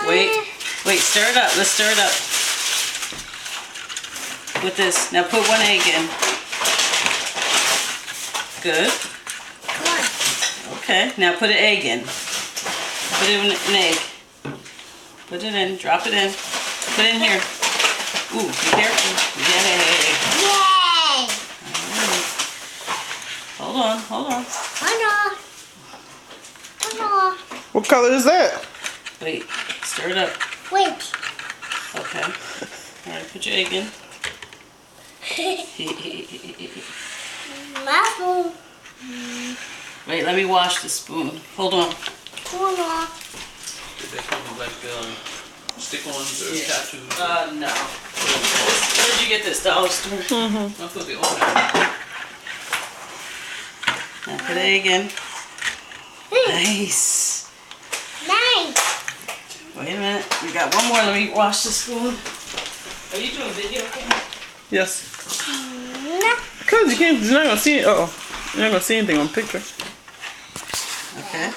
Wait, stir it up. Let's stir it up. With this. Now put one egg in. Good. Okay, now put an egg in. Put in an egg. Put it in. Drop it in. Put it in here. Ooh, be careful. Yay. Yay. Right. Hold on. What color is that? Wait, stir it up. Wait. Okay. Alright, put your egg in. Apple. Wait, let me wash the spoon. Hold on. Did they come in like stick-ons or tattoos? No. Where'd you get this? Dollar Store? I thought they all had. Now put the egg in. Nice. Wait a minute. We got one more. Let me wash the spoon. Are you doing video camera? Yes. Cause you're not gonna see it. You're not gonna see anything on picture. Okay.